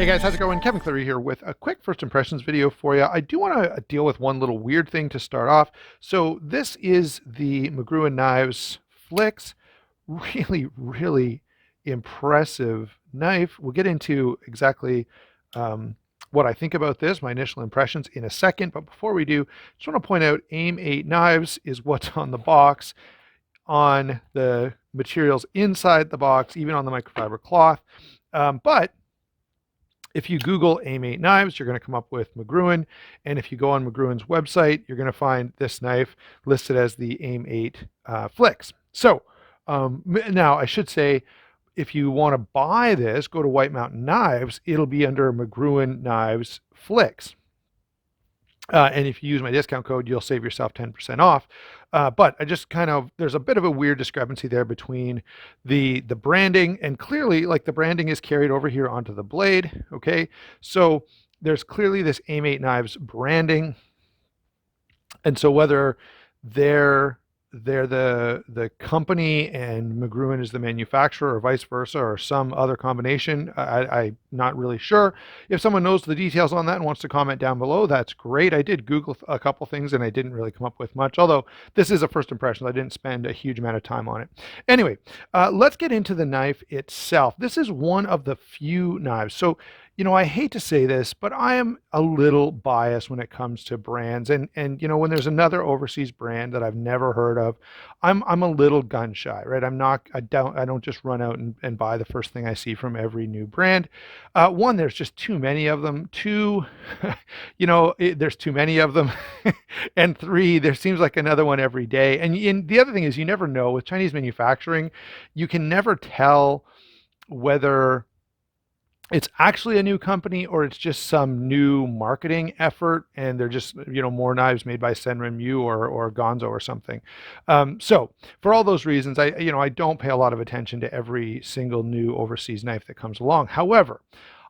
Hey guys, how's it going? Kevin Cleary here with a quick first impressions video for you. I do want to deal with one little weird thing to start off. So this is the Miguron Knives Flix. Really impressive knife. We'll get into exactly what I think about this, my initial impressions in a second. But before we do, just want to point out Aim 8 Knives is what's on the box, on the materials inside the box, even on the microfiber cloth. But if you Google Aim 8 knives, you're going to come up with Miguron. And if you go on Miguron's website, you're going to find this knife listed as the Aim 8 Flix. So now I should say, if you want to buy this, go to White Mountain Knives. It'll be under Miguron Knives Flix. And if you use my discount code, you'll save yourself 10% off. But I just there's a bit of a weird discrepancy there between the branding, and clearly, like, the branding is carried over here onto the blade. Okay, so there's clearly this Aim 8 Knives branding, and so whether they're the company and Miguron is the manufacturer, or vice versa, or some other combination, I'm not really sure. If someone knows the details on that and wants to comment down below, that's great. I did Google a couple things and I didn't really come up with much, although this is a first impression. I didn't spend a huge amount of time on it. Anyway, let's get into the knife itself. This is one of the few knives. So, you know, I hate to say this, but I am a little biased when it comes to brands. And you know, when there's another overseas brand that I've never heard of, I'm a little gun shy, right? I don't just run out and buy the first thing I see from every new brand. One, there's just too many of them. Two, you know, there's too many of them. And three, there seems like another one every day. And the other thing is, you never know with Chinese manufacturing, you can never tell whether it's actually a new company or it's just some new marketing effort, and they're just, you know, more knives made by Senran Mu or Gonzo or something. So for all those reasons, I don't pay a lot of attention to every single new overseas knife that comes along. However,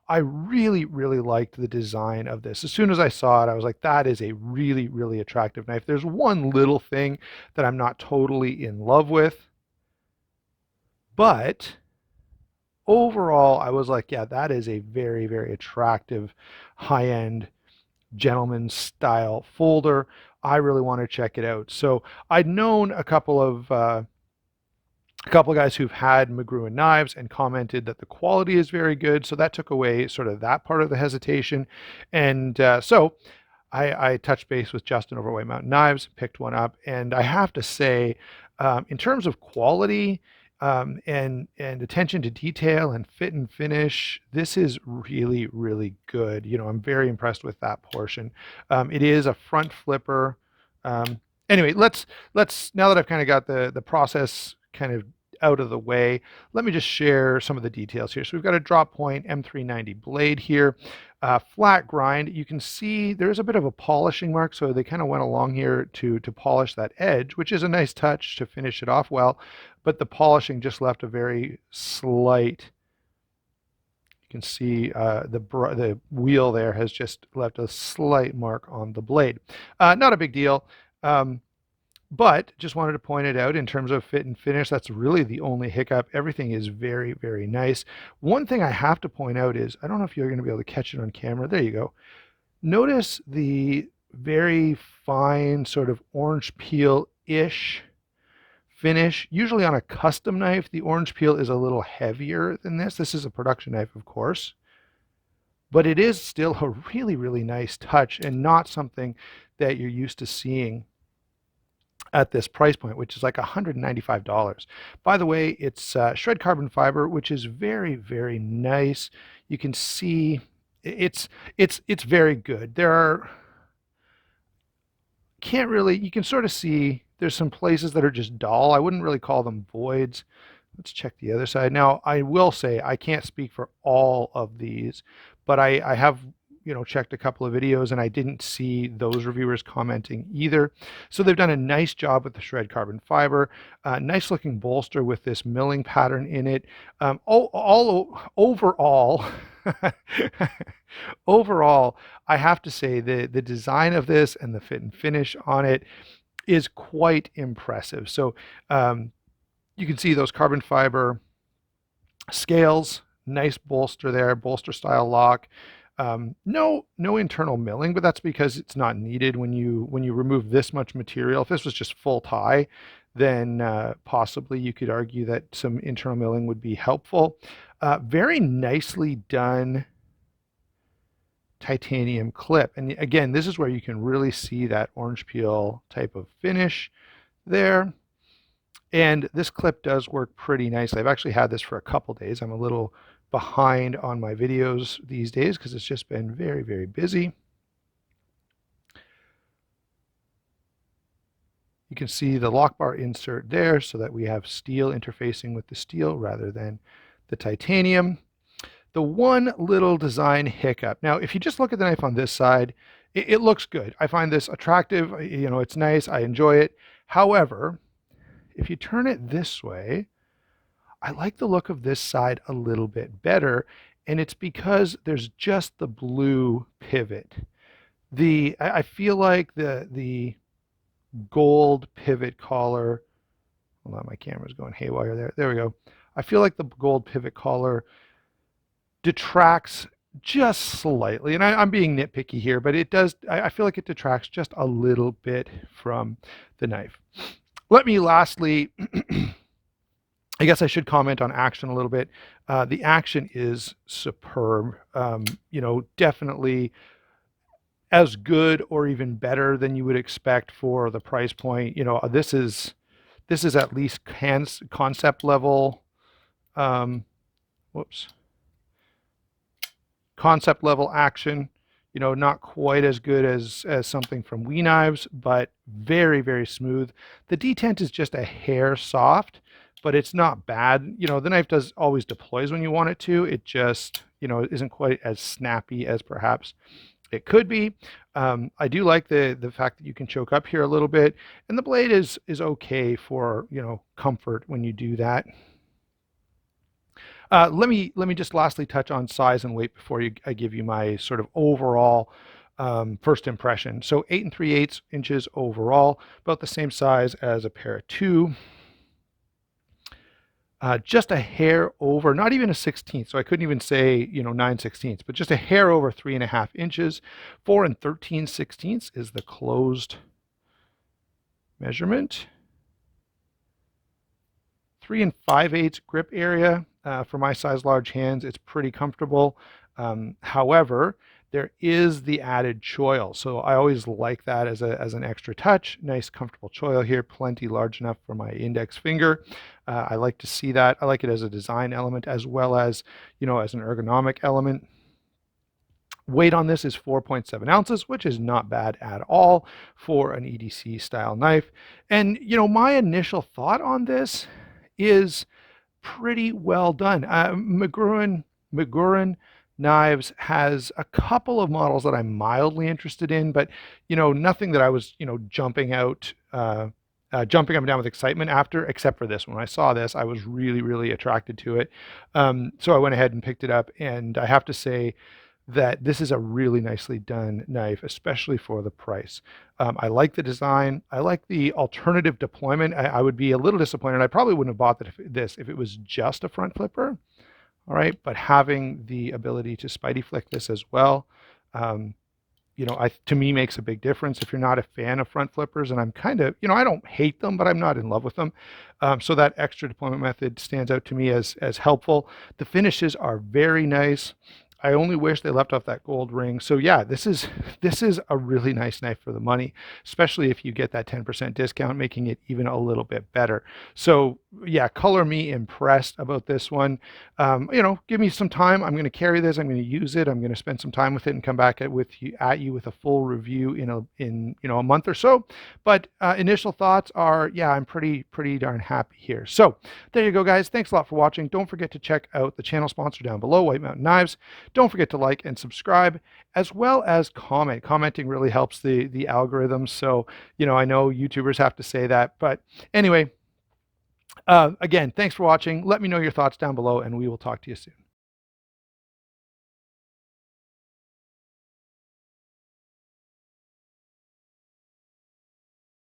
I really liked the design of this. As soon as I saw it, I was like, that is a really attractive knife. There's one little thing that I'm not totally in love with, but overall, I was like, yeah, that is a very attractive, high-end gentleman style folder. I really want to check it out. So I'd known a couple of guys who've had Miguron knives and commented that the quality is very good. So that took away sort of that part of the hesitation. And so I touched base with Justin over White Mountain Knives, picked one up, and I have to say, in terms of quality, and attention to detail and fit and finish, this is really good. You know, I'm very impressed with that portion. It is a front flipper. Anyway, let's now that I've kind of got the process kind of out of the way, let me just share some of the details here. So we've got a drop point M390 blade here, flat grind. You can see there's a bit of a polishing mark, so they kind of went along here to polish that edge, which is a nice touch to finish it off well, but the polishing just left a very slight, you can see the wheel there has just left a slight mark on the blade. Not a big deal. But just wanted to point it out in terms of fit and finish. That's really the only hiccup. Everything is very nice. One thing I have to point out is, I don't know if you're going to be able to catch it on camera. There you go. Notice the very fine sort of orange peel-ish finish. Usually on a custom knife, the orange peel is a little heavier than this. This is a production knife, of course. But it is still a really nice touch, and not something that you're used to seeing at this price point, which is like $195. By the way, it's shred carbon fiber, which is very nice. You can see it's very good. You can sort of see there's some places that are just dull. I wouldn't really call them voids. Let's check the other side. Now, I will say I can't speak for all of these, but I have, you know, checked a couple of videos and I didn't see those reviewers commenting either. So they've done a nice job with the shred carbon fiber. Nice looking bolster with this milling pattern in it. Overall, overall, I have to say the design of this and the fit and finish on it is quite impressive. So you can see those carbon fiber scales Nice bolster there, bolster style lock. No internal milling, but that's because it's not needed when you remove this much material. If this was just full tie, then possibly you could argue that some internal milling would be helpful. Very nicely done titanium clip. And again, this is where you can really see that orange peel type of finish there. And this clip does work pretty nicely. I've actually had this for a couple days. I'm a little behind on my videos these days because it's just been very, very busy. You can see the lock bar insert there so that we have steel interfacing with the steel rather than the titanium. The one little design hiccup. Now, if you just look at the knife on this side, it looks good. I find this attractive. You know, it's nice. I enjoy it. However, if you turn it this way, I like the look of this side a little bit better, and it's because there's just the blue pivot. I feel like the gold pivot collar, hold on, my camera's going haywire there. There we go. I feel like the gold pivot collar detracts just slightly, and I'm being nitpicky here, but it does, I feel like it detracts just a little bit from the knife. Let me lastly, I guess I should comment on action a little bit. The action is superb. You know, definitely as good or even better than you would expect for the price point. You know, this is at least concept level. Concept level action. You know, not quite as good as something from We Knives, but very, very smooth. The detent is just a hair soft, but it's not bad. You know, the knife does always deploys when you want it to. It just, you know, isn't quite as snappy as perhaps it could be. I do like the fact that you can choke up here a little bit, and the blade is okay for, you know, comfort when you do that. Let me just lastly touch on size and weight before I give you my sort of overall first impression. So 8 3/8 inches overall, about the same size as a Para 2. Just a hair over, not even a 16th, so I couldn't even say, you know, 9/16, but just a hair over 3.5 inches. 4 13/16 is the closed measurement. 3 5/8 grip area. For my size large hands, it's pretty comfortable. However, there is the added choil. So I always like that as an extra touch. Nice comfortable choil here, plenty large enough for my index finger. I like to see that. I like it as a design element as well as, you know, as an ergonomic element. Weight on this is 4.7 ounces, which is not bad at all for an EDC style knife. And, you know, my initial thought on this is pretty well done. Miguron Knives has a couple of models that I'm mildly interested in, but, you know, nothing that I was, you know, jumping up and down with excitement after, except for this one. When I saw this, I was really, really attracted to it. So I went ahead and picked it up, and I have to say that this is a really nicely done knife, especially for the price. I like the design. I like the alternative deployment. I would be a little disappointed. I probably wouldn't have bought this if it was just a front flipper. All right, but having the ability to Spidey flick this as well, you know, to me makes a big difference. If you're not a fan of front flippers, and I'm kind of, you know, I don't hate them, but I'm not in love with them. So that extra deployment method stands out to me as helpful. The finishes are very nice. I only wish they left off that gold ring. So yeah, this is a really nice knife for the money, especially if you get that 10% discount, making it even a little bit better. So yeah, color me impressed about this one. You know, give me some time. I'm going to carry this. I'm going to use it. I'm going to spend some time with it and come back at you with a full review in you know, a month or so. But initial thoughts are, yeah, I'm pretty darn happy here. So there you go, guys. Thanks a lot for watching. Don't forget to check out the channel sponsor down below, White Mountain Knives. Don't forget to like and subscribe, as well as comment. Commenting really helps the algorithm. So, you know, I know YouTubers have to say that, but anyway, again, thanks for watching. Let me know your thoughts down below, and we will talk to you soon.